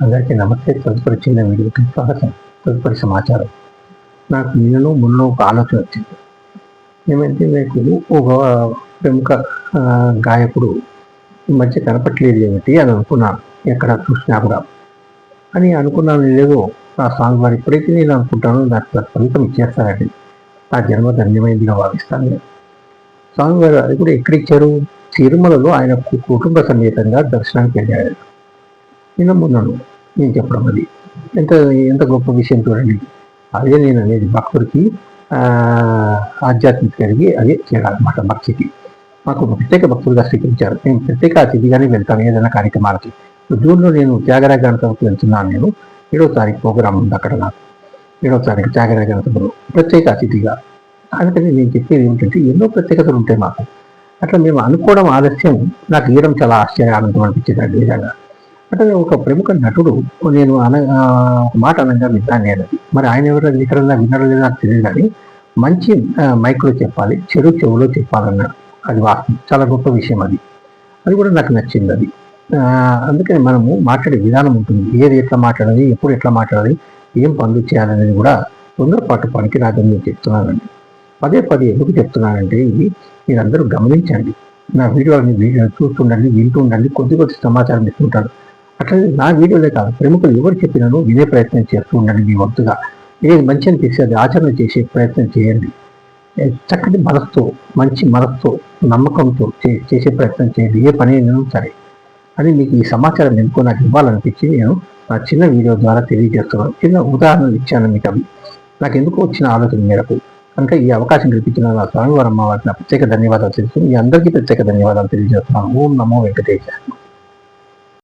అందరికీ నమస్తే. తదుపరి చిన్న వీడియోకి స్వాగతం. తదుపరి సమాచారం. నాకు నిన్నను మొన్న ఒక ఆలోచన వచ్చింది. ఏమంటే మీకు ఒక ప్రముఖ గాయకుడు ఈ మధ్య కనపట్లేదు ఏమిటి అని అనుకున్నాను. ఎక్కడ చూసినా కూడా అని అనుకున్నాను. లేదో ఆ సాంగ్ వారు ఎప్పుడైతే నేను అనుకుంటానో నాకు ఫలితం ఇచ్చేస్తారండి. నా జన్మ ధన్యమైందిగా భావిస్తాను నేను. స్వామి వారు అది కూడా ఎక్కడిచ్చారు? తిరుమలలో ఆయన కుటుంబ సమేతంగా దర్శనానికి వెళ్ళాడు. నిన్న మొన్నను నేను చెప్పడం అది ఎంత ఎంత గొప్ప విషయం చూడండి. అదే నేను అనేది భక్తుడికి ఆధ్యాత్మికతకి అదే చేయాలన్నమాట. భక్తికి మాకు ప్రత్యేక భక్తులుగా స్వీకరించారు. నేను ప్రత్యేక అతిథిగానే వెళ్తాను ఏదైనా కార్యక్రమాలకి. జూన్లో నేను త్యాగరాజ గణసభకు వెళ్తున్నాను. నేను 7వ తారీఖు ప్రోగ్రాం ఉంది అక్కడ. నాకు 7వ తారీఖు త్యాగరాజ గణసభలో ప్రత్యేక అతిథిగా. అందుకని నేను చెప్పేది ఏమిటంటే ఎన్నో ప్రత్యేకతలు ఉంటాయి మాకు. అట్లా మేము అనుకోవడం ఆలస్యం నాకు ఇవ్వడం చాలా ఆశ్చర్యానందం అనిపించింది నిజంగా. అంటే ఒక ప్రముఖ నటుడు నేను ఒక మాట అనగా విన్నాను నేను. మరి ఆయన ఎవరు ఎక్కడన్నా విన్నారో లేదో నాకు తెలియదు. కానీ మంచి మైక్లో చెప్పాలి, చెవులో చెప్పాలన్నాడు. అది వాస్తవం, చాలా గొప్ప విషయం అది. అది కూడా నాకు నచ్చింది అది. అందుకని మనము మాట్లాడే విధానం ఉంటుంది. ఏది ఎట్లా మాట్లాడాలి, ఎప్పుడు ఎట్లా మాట్లాడాలి, ఏం పనులు చేయాలనేది కూడా తొందరపాటు పనికి రాదని నేను చెప్తున్నానండి. పదే ఎందుకు చెప్తున్నానంటే ఇది మీరందరూ గమనించండి. నా వీడియోని చూస్తుండండి, వింటూ ఉండండి, కొద్ది సమాచారం ఇస్తుంటారు. అట్లనే నా వీడియోలే కాదు, ప్రముఖులు ఎవరు చెప్పినానో వినే ప్రయత్నం చేస్తూ ఉండండి. మీ వంతుగా ఏది మంచి అనిపిస్తే అది ఆచరణ చేసే ప్రయత్నం చేయండి. చక్కటి మనస్తో, మంచి మనస్తో, నమ్మకంతో చేసే ప్రయత్నం చేయండి. ఏ పని అయినా సరే అని మీకు ఈ సమాచారం ఎందుకో నాకు ఇవ్వాలనిపించి నేను నా చిన్న వీడియో ద్వారా తెలియజేస్తున్నాను. చిన్న ఉదాహరణలు ఇచ్చాను మీకు. అవి నాకు ఎందుకు వచ్చిన ఆలోచన మేరకు కనుక ఈ అవకాశం కల్పించిన నా స్వామివారమ్మ వారికి ప్రత్యేక ధన్యవాదాలు తెలుసు. మీ అందరికీ ప్రత్యేక ధన్యవాదాలు తెలియజేస్తున్నాను. ఓం నమో వెంకటేశ.